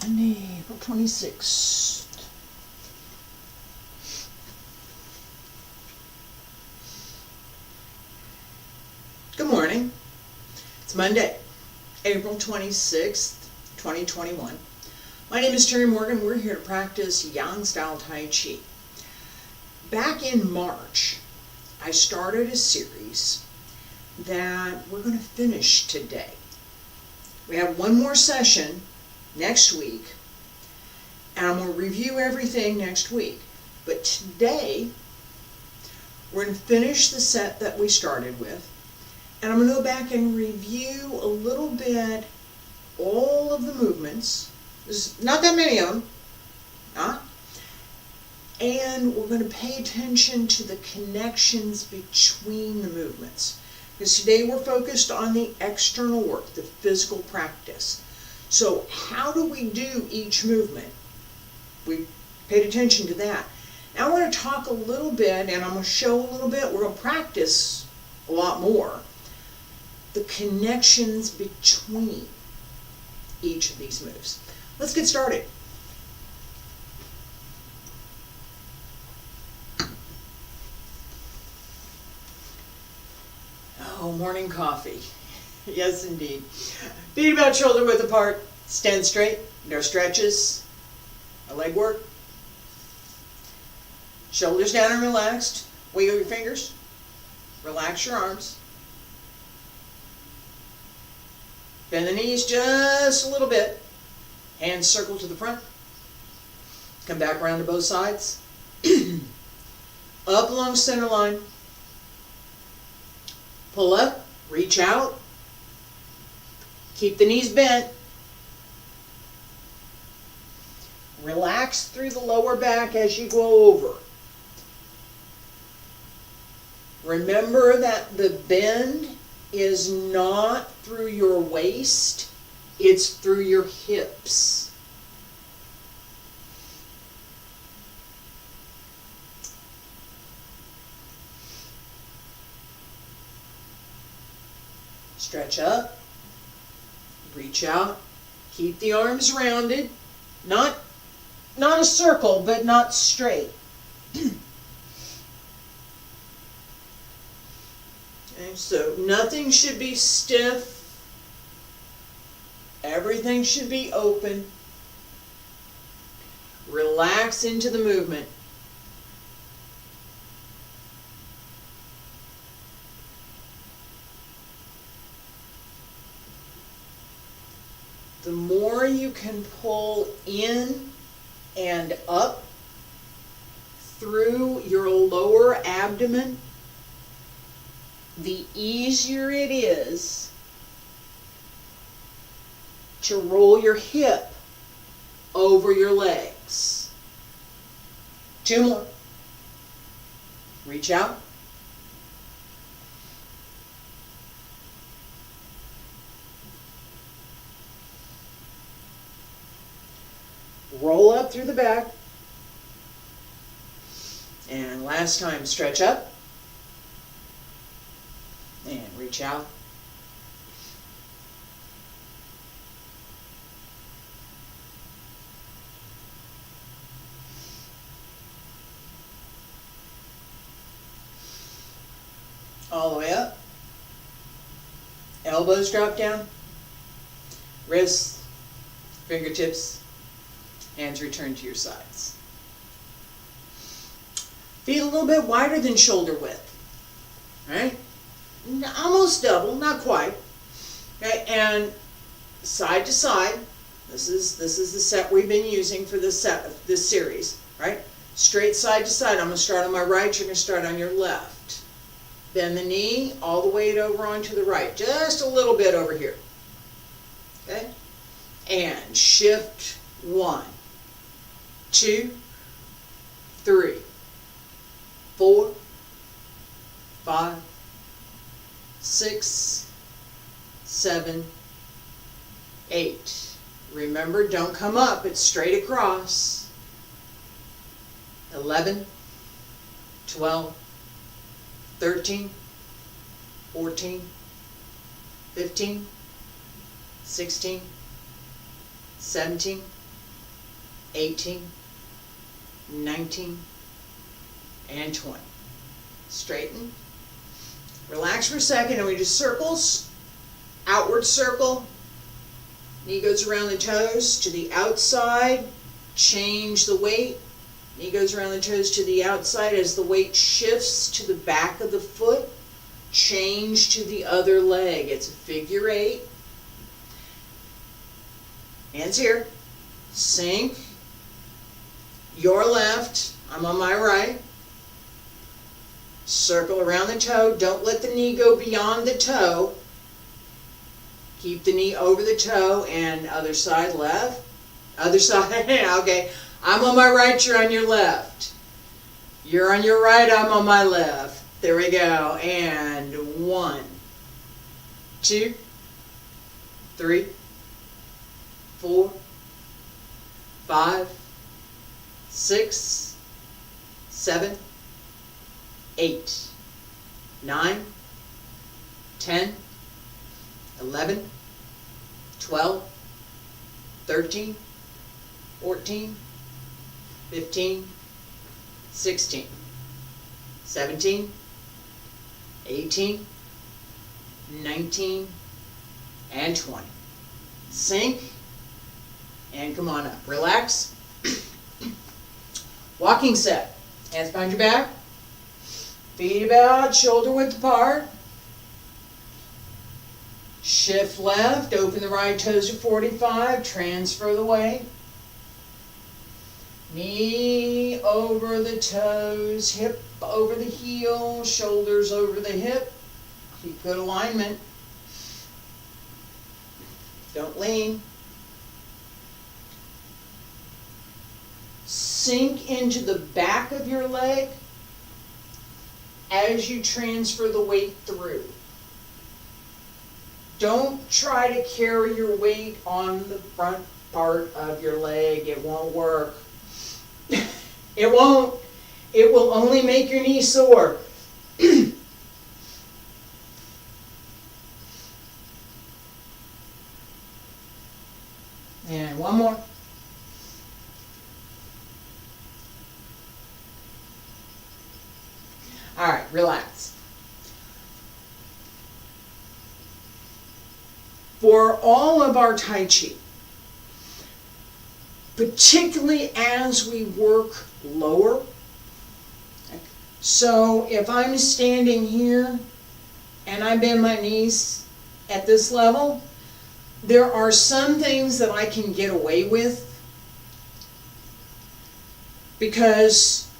Monday, April 26th. Good morning. It's Monday, April 26th, 2021. My name is Terry Morgan. We're here to practice Yang style Tai Chi. Back in March, I started a series that we're going to finish today. We have one more session next week, and I'm going to review everything next week. But today, we're going to finish the set that we started with, and I'm going to go back and review a little bit all of the movements. There's not that many of them, and we're going to pay attention to the connections between the movements. Because today we're focused on the external work, the physical practice. So how do we do each movement? We paid attention to that. Now we're going to talk a little bit, and I'm going to show a little bit, we're going to practice a lot more, the connections between each of these moves. Let's get started. Oh, morning coffee. Yes, indeed. Feet about shoulder width apart. Stand straight. No stretches. No leg work. Shoulders down and relaxed. Wiggle your fingers. Relax your arms. Bend the knees just a little bit. Hands circle to the front. Come back around to both sides. Up along center line. Pull up. Reach out. Keep the knees bent. Relax through the lower back as you go over. Remember that the bend is not through your waist, it's through your hips. Stretch up. Reach out, keep the arms rounded, not a circle, but not straight. Okay, so nothing should be stiff, everything should be open. Relax into the movement. The more you can pull in and up through your lower abdomen, the easier it is to roll your hip over your legs. 2 more. Reach out. Roll up through the back. And last time, stretch up. And reach out. All the way up. Elbows drop down. Wrists, fingertips, hands return to your sides. Feet a little bit wider than shoulder width. Right? Almost double, not quite. Okay, and side to side. This is the set we've been using for this series. Right? Straight side to side. I'm going to start on my right. You're going to start on your left. Bend the knee all the way over onto the right. Just a little bit over here. Okay? And shift 1, 2, 3, 4, 5, 6, 7, 8. Remember, don't come up, it's straight across. 11, 12, 13, 14, 15, 16, 17, 18, 19, and 20. Straighten. Relax for a second, and we do circles. Outward circle. Knee goes around the toes to the outside. Change the weight. Knee goes around the toes to the outside as the weight shifts to the back of the foot. Change to the other leg. It's a figure 8. Hands here. Sink. Your left. I'm on my right. Circle around the toe. Don't let the knee go beyond the toe. Keep the knee over the toe, and other side left. Other side. Okay. I'm on my right, you're on your left. You're on your right, I'm on my left. There we go. And 1, 2, 3, 4, 5, 6, 7, 8, 9, 10, 11, 12, 13, 14, 15, 16, 17, 18, 19, and 20. Sink, and come on up. Relax. Walking set. Hands behind your back. Feet about, shoulder width apart. Shift left, open the right toes to 45, transfer the weight. Knee over the toes, hip over the heel, shoulders over the hip. Keep good alignment. Don't lean. Sink into the back of your leg as you transfer the weight through. Don't try to carry your weight on the front part of your leg. It won't work. It won't. It will only make your knee sore. And one more. All right, relax. For all of our Tai Chi, particularly as we work lower, so if I'm standing here and I bend my knees at this level, there are some things that I can get away with because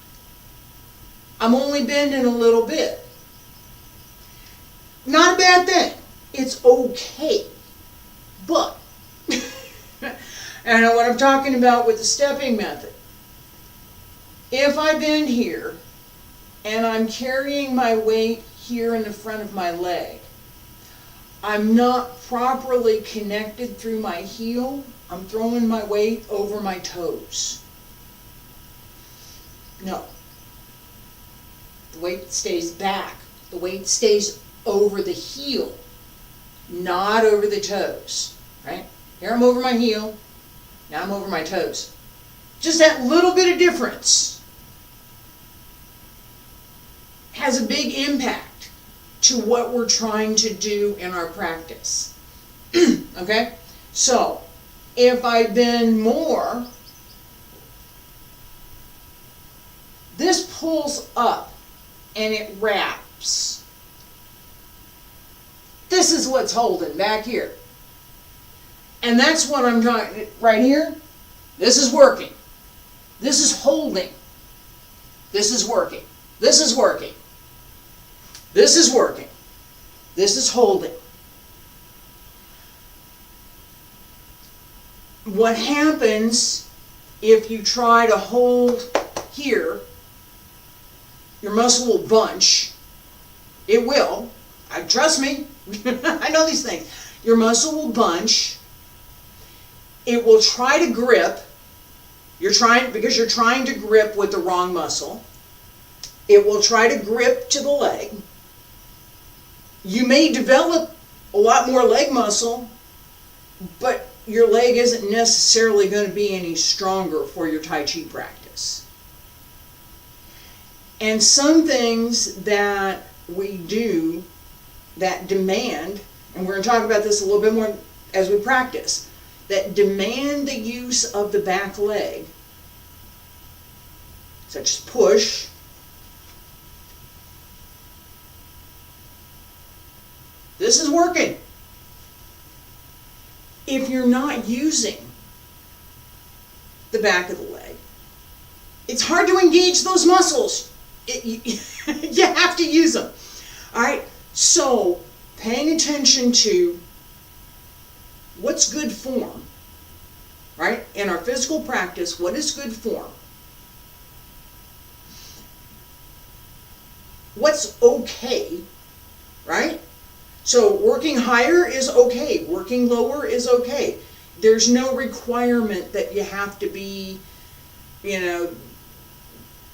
I'm only bending a little bit. Not a bad thing. It's okay. But, and what I'm talking about with the stepping method, if I bend here and I'm carrying my weight here in the front of my leg, I'm not properly connected through my heel. I'm throwing my weight over my toes. No. The weight stays back. The weight stays over the heel, not over the toes. Right? Here I'm over my heel. Now I'm over my toes. Just that little bit of difference has a big impact to what we're trying to do in our practice. Okay? So, if I bend more, this pulls up and it wraps. This is what's holding back here. And that's what I'm trying, right here, this is working. This is holding. This is working. This is working. This is working. This is holding. What happens if you try to hold here, your muscle will bunch. It will. Trust me. I know these things. Your muscle will bunch. It will try to grip. Because you're trying to grip with the wrong muscle. It will try to grip to the leg. You may develop a lot more leg muscle, but your leg isn't necessarily going to be any stronger for your Tai Chi practice. And some things that we do that demand, and we're going to talk about this a little bit more as we practice, that demand the use of the back leg, such as push, this is working. If you're not using the back of the leg, it's hard to engage those muscles. You have to use them. All right, so paying attention to what's good form, right? In our physical practice, what is good form? What's okay, right? So working higher is okay, working lower is okay. There's no requirement that you have to be,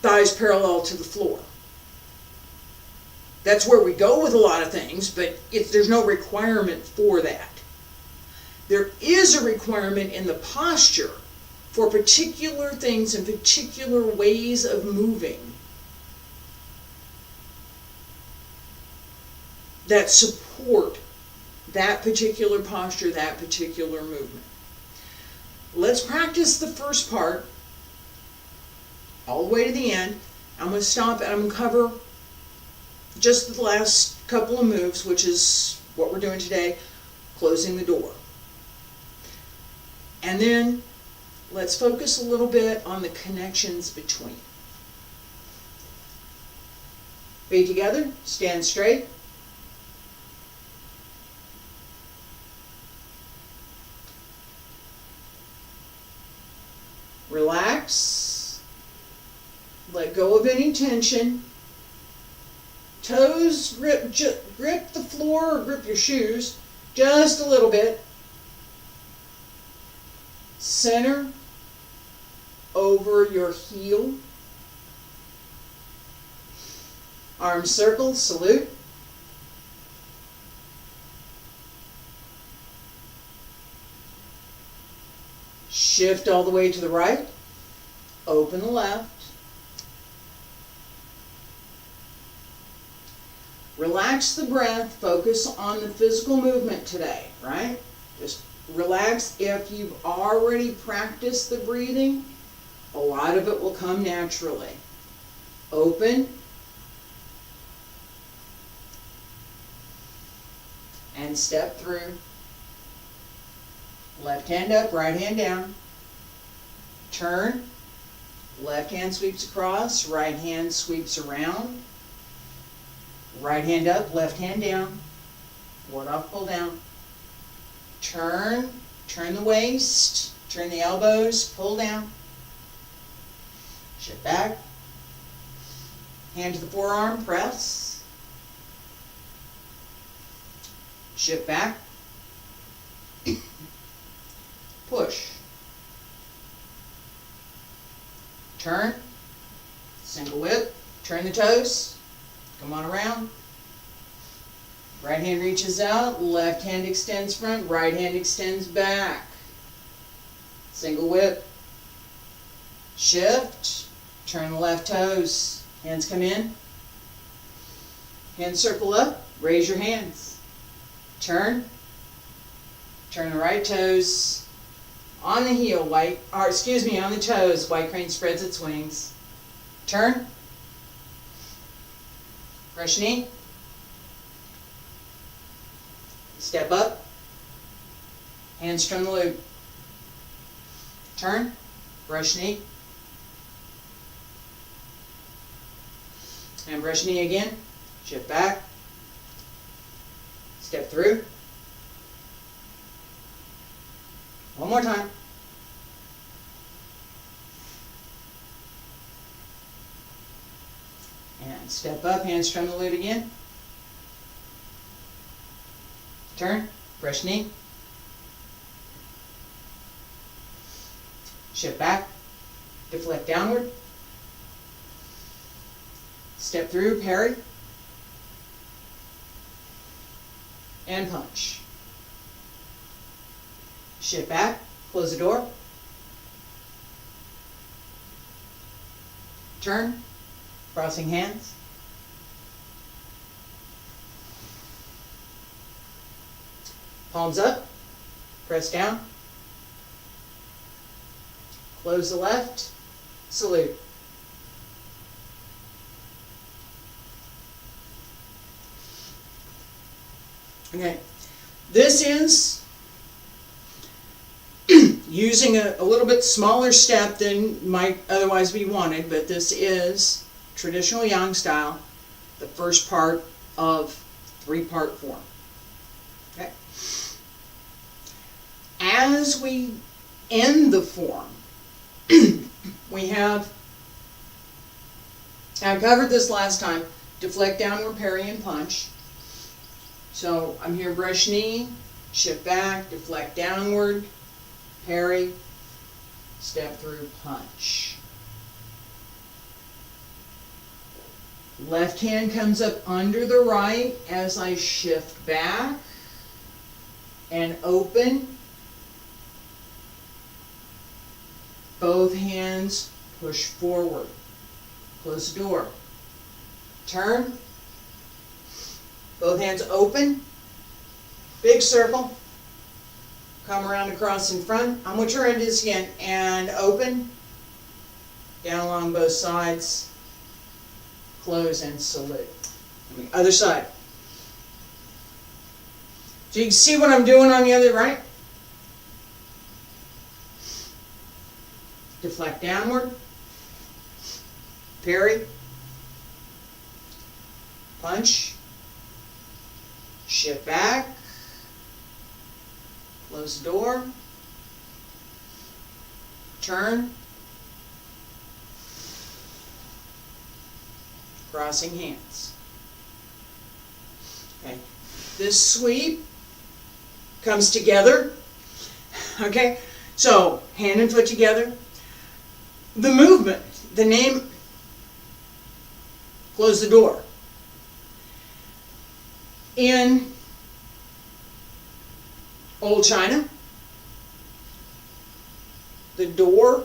thighs parallel to the floor. That's where we go with a lot of things, but there's no requirement for that. There is a requirement in the posture for particular things and particular ways of moving that support that particular posture, that particular movement. Let's practice the first part all the way to the end. I'm going to stop and I'm going to cover just the last couple of moves, which is what we're doing today, closing the door. And then let's focus a little bit on the connections between. Feet together, stand straight. Relax. Let go of any tension. Toes grip the floor or grip your shoes just a little bit. Center over your heel. Arm circle, salute. Shift all the way to the right. Open the left. Relax the breath. Focus on the physical movement today, right? Just relax. If you've already practiced the breathing, a lot of it will come naturally. Open. And step through. Left hand up, right hand down. Turn. Left hand sweeps across, right hand sweeps around. Right hand up, left hand down. Ward off, pull down. Turn the waist, turn the elbows, pull down. Shift back. Hand to the forearm, press. Shift back. Push. Turn. Single whip. Turn the toes. Come on around. Right hand reaches out. Left hand extends front. Right hand extends back. Single whip. Shift. Turn the left toes. Hands come in. Hands circle up. Raise your hands. Turn. Turn the right toes. On the heel, on the toes, white crane spreads its wings. Turn. Fresh knee. Step up. Hands from the loop. Turn. Brush knee. And brush knee again. Shift back. Step through. One more time. And step up, hands from the loop again. Turn, brush knee. Shift back, deflect downward. Step through, parry. And punch. shift back, close the door, turn, crossing hands, palms up, press down, close the left, salute. Okay, this is using a little bit smaller step than might otherwise be wanted, but this is traditional yang style, the first part of three-part form. Okay. As we end the form, we have, I covered this last time, deflect downward, parry, and punch. So I'm here, brush knee, shift back, deflect downward, parry, step through, punch. Left hand comes up under the right as I shift back and open. Both hands push forward. Close the door. Turn. Both hands open. Big circle. Come around across in front. I'm going to turn this again and open. Down along both sides. Close and salute. Other side. So you can see what I'm doing on the other right. Deflect downward. Parry. Punch. Shift back. Close the door. Turn. Crossing hands. Okay. This sweep comes together. Okay. So hand and foot together. The movement, the name, close the door. In Old China, the door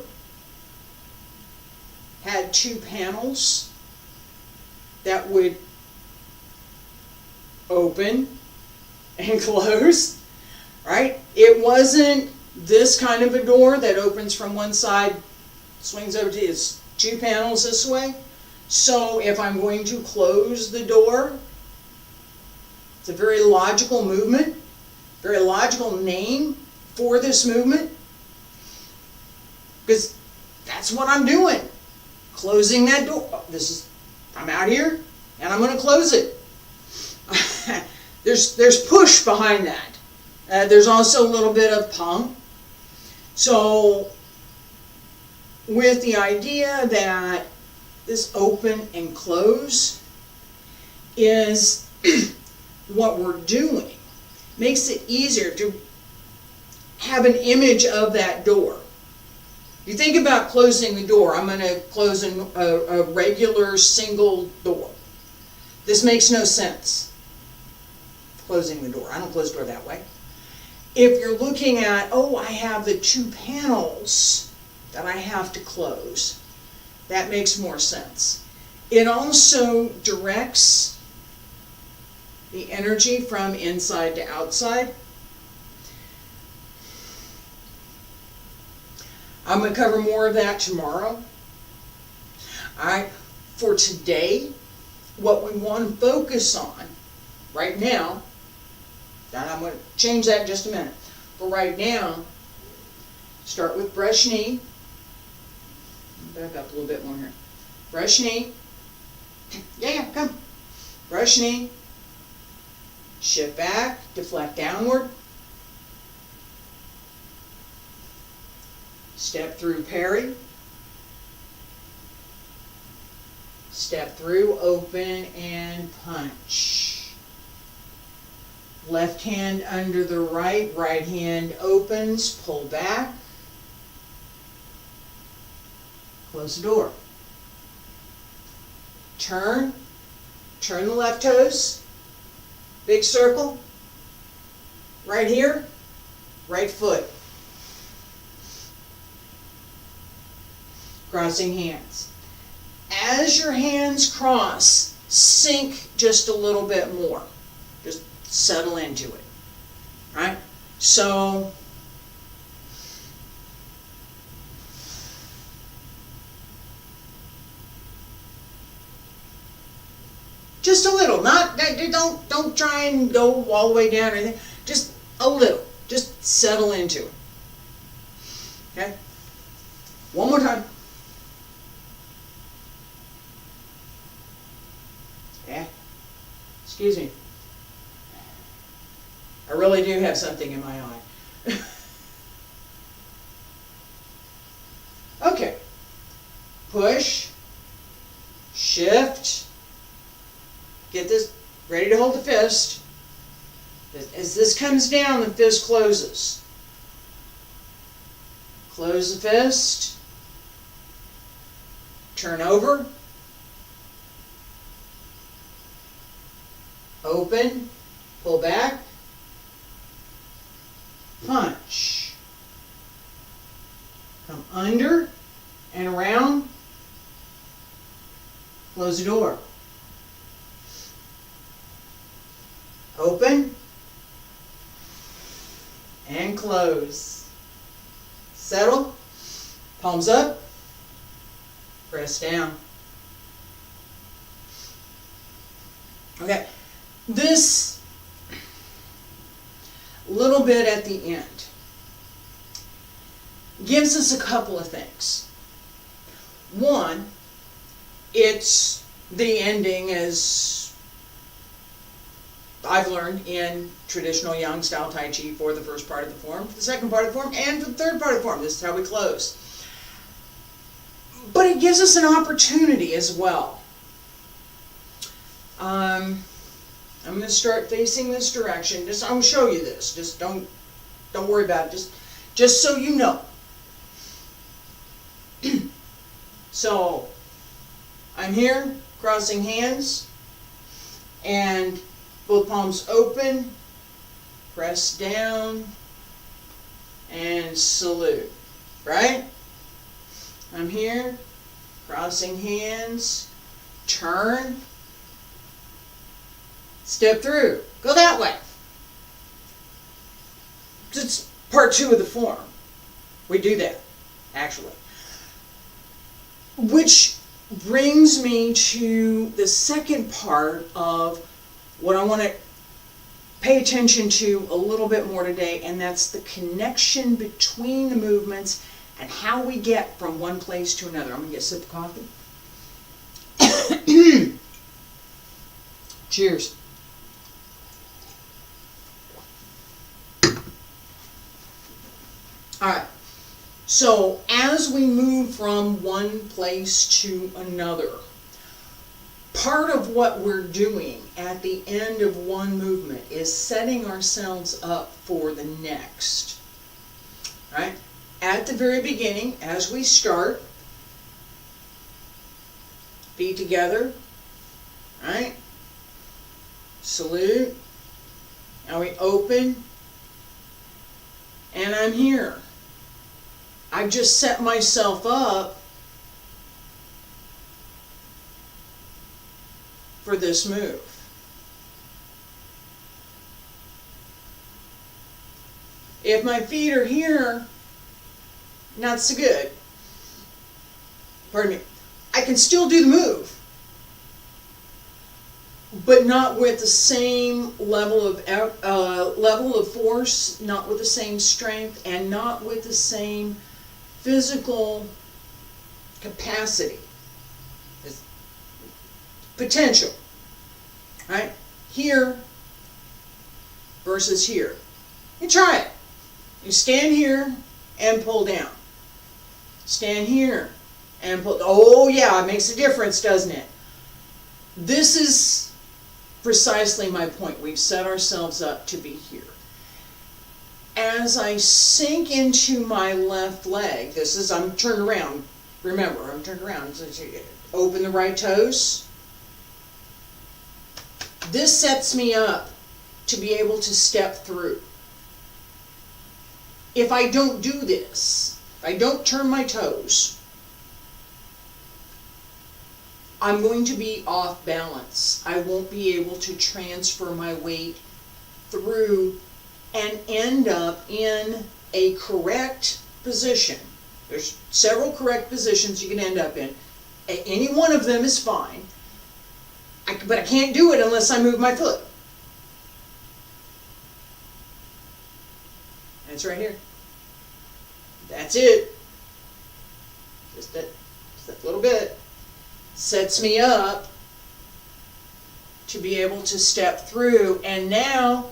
had two panels that would open and close, right? It wasn't this kind of a door that opens from one side, swings over to its two panels this way. So if I'm going to close the door, it's a very logical movement, very logical name for this movement, because that's what I'm doing. Closing that door. I'm out here and I'm going to close it. There's push behind that. There's also a little bit of pump. So with the idea that this open and close is what we're doing, makes it easier to have an image of that door. You think about closing the door. I'm going to close a regular single door. This makes no sense, closing the door. I don't close the door that way. If you're looking at, oh, I have the two panels that I have to close, that makes more sense. It also directs the energy from inside to outside. I'm going to cover more of that tomorrow. Alright, for today, what we want to focus on right now, and I'm going to change that in just a minute, but right now, start with brush knee. Back up a little bit more here. Brush knee. Yeah, come. Brush knee. Shift back, deflect downward. Step through, parry. Step through, open, and punch. Left hand under the right, right hand opens, pull back. Close the door. Turn the left toes. Big circle. Right here, right foot. crossing hands. As your hands cross, sink just a little bit more. Just settle into it, right? So, just a little, don't try and go all the way down or anything. Just a little. Just settle into it. Okay? One more time. Yeah. Excuse me. I really do have something in my eye. Okay. Push. Shift. Get this ready to hold the fist. As this comes down, the fist closes. Close the fist. Turn over. Open. Pull back. Punch. Come under and around. Close the door. Open and close. Settle. Palms up. Press down. Okay. This little bit at the end gives us a couple of things. One, it's the ending as I've learned in traditional Yang style Tai Chi for the first part of the form, for the second part of the form, and for the third part of the form. This is how we close. But it gives us an opportunity as well. I'm going to start facing this direction. I'm going to show you this. Just don't worry about it. Just so you know. So I'm here, crossing hands, and both palms open, press down, and salute. Right? I'm here, crossing hands, turn, step through. Go that way. It's part 2 of the form. We do that, actually. Which brings me to the second part of what I want to pay attention to a little bit more today, and that's the connection between the movements and how we get from one place to another. I'm going to get a sip of coffee. Cheers. All right. So as we move from one place to another, part of what we're doing at the end of one movement is setting ourselves up for the next. Right? At the very beginning, as we start, feet together, right? Salute. Now we open, and I'm here. I've just set myself up for this move. If my feet are here, not so good. Pardon me. I can still do the move, but not with the same level of force, not with the same strength, and not with the same physical capacity, potential. Right? Here versus here. You try it. You stand here and pull down. Stand here and pull. Oh yeah, it makes a difference, doesn't it? This is precisely my point. We've set ourselves up to be here. As I sink into my left leg, I'm turned around. Remember, I'm turned around. Open the right toes. This sets me up to be able to step through. If I don't do this, if I don't turn my toes, I'm going to be off balance. I won't be able to transfer my weight through and end up in a correct position. There's several correct positions you can end up in. Any one of them is fine, but I can't do it unless I move my foot. And it's right here. That's it. Just that little bit sets me up to be able to step through. And now,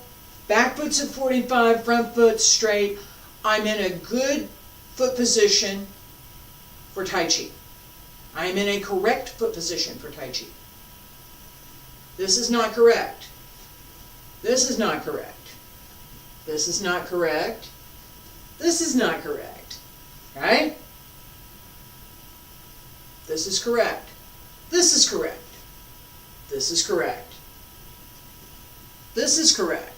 back foot's at 45, front foot straight. I'm in a good foot position for Tai Chi. I am in a correct foot position for Tai Chi. This is not correct. This is not correct. This is not correct. This is not correct. Right? This is correct. This is correct. This is correct. This is correct.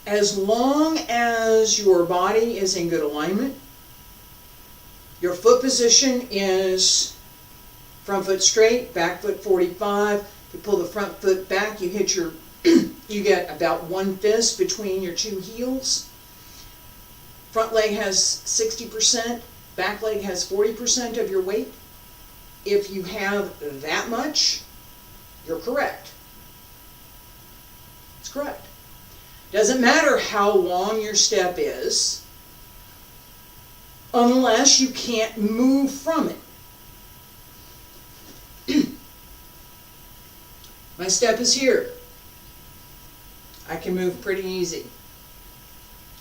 As long as your body is in good alignment, your foot position is front foot straight, back foot 45. If you pull the front foot back, you hit your, you get about one fist between your two heels. Front leg has 60%, back leg has 40% of your weight. If you have that much, you're correct. It's correct. Doesn't matter how long your step is, unless you can't move from it. My step is here. I can move pretty easy.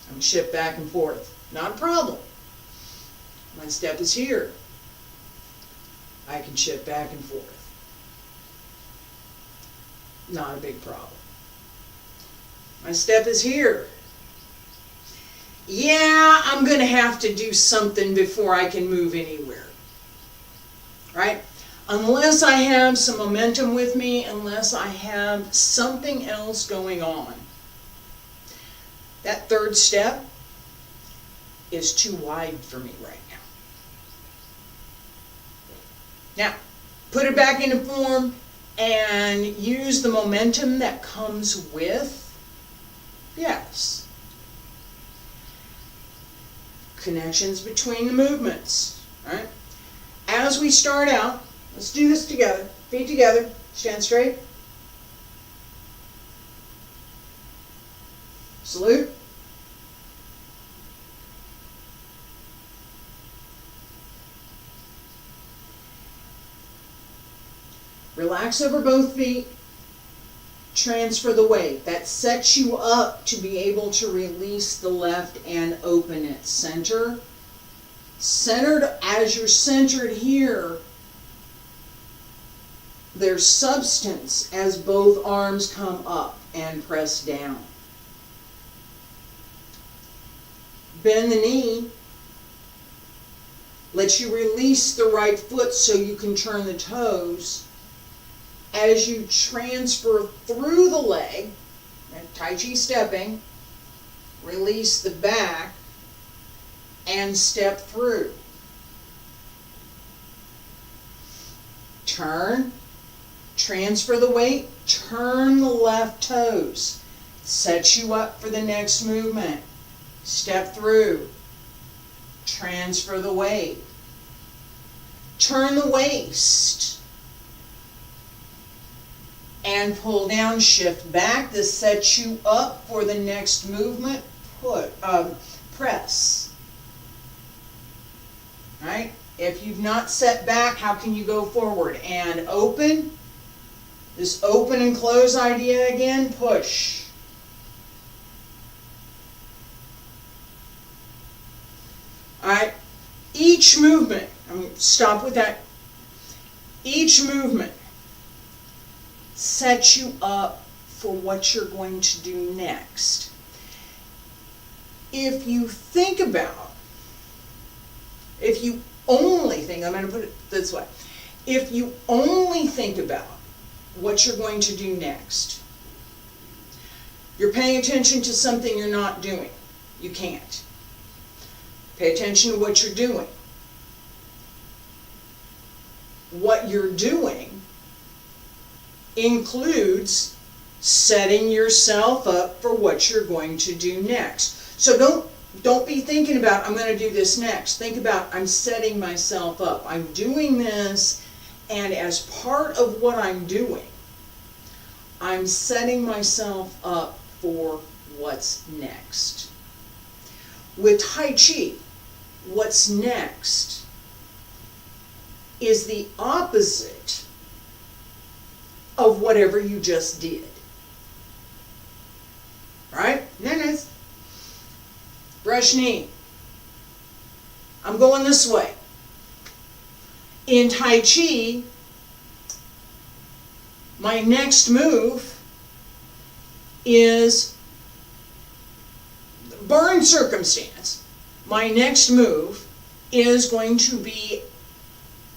I can shift back and forth. Not a problem. My step is here. I can shift back and forth. Not a big problem. My step is here. Yeah, I'm going to have to do something before I can move anywhere. Right? Unless I have some momentum with me, unless I have something else going on. That third step is too wide for me right now. Now, put it back into form and use the momentum that comes with. Yes. Connections between the movements. Right? As we start out, let's do this together. Feet together. Stand straight. Salute. Relax over both feet. Transfer the weight. That sets you up to be able to release the left and open it. Center. Centered, as you're centered here, there's substance as both arms come up and press down. Bend the knee. Let you release the right foot so you can turn the toes. As you transfer through the leg, Tai Chi stepping, release the back and step through. Turn, transfer the weight, turn the left toes. Set you up for the next movement. Step through, transfer the weight. Turn the waist. And pull down, shift back. This sets you up for the next movement. Press. Right? If you've not set back, how can you go forward? And open. This open and close idea again. Push. Alright? Each movement, I'm going to stop with that. Each movement set you up for what you're going to do next. If you think about, if you only think, I'm going to put it this way, if you only think about what you're going to do next, you're paying attention to something you're not doing. You can't. Pay attention to what you're doing. what you're doing includes setting yourself up for what you're going to do next. So don't be thinking about, I'm going to do this next. Think about, I'm setting myself up. I'm doing this, and as part of what I'm doing, I'm setting myself up for what's next. With Tai Chi, what's next is the opposite of whatever you just did. Right? Nice. Brush knee. I'm going this way. In Tai Chi, my next move is, barring circumstance, my next move is going to be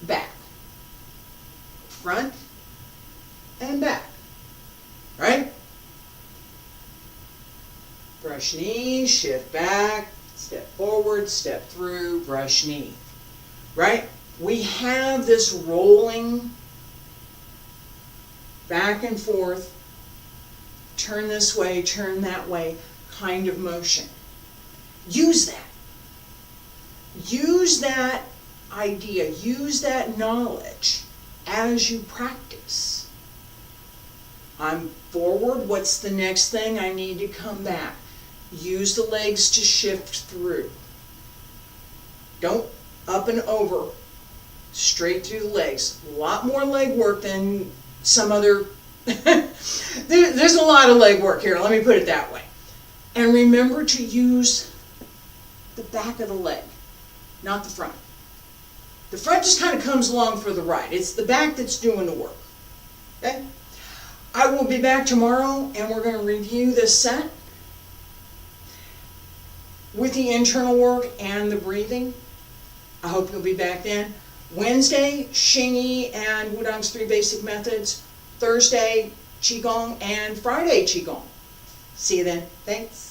back. Front and back. Right? Brush knee, shift back, step forward, step through, brush knee. Right? We have this rolling back and forth, turn this way, turn that way kind of motion. Use that. Use that idea, use that knowledge as you practice. I'm forward, what's the next thing? I need to come back. Use the legs to shift through. Don't up and over, straight through the legs. A lot more leg work than some other, there's a lot of leg work here, let me put it that way. And remember to use the back of the leg, not the front. The front just kind of comes along for the ride. It's the back that's doing the work. Okay? I will be back tomorrow, and we're going to review this set with the internal work and the breathing. I hope you'll be back then. Wednesday, Xingyi and Wudang's 3 basic methods. Thursday, Qigong, and Friday, Qigong. See you then. Thanks.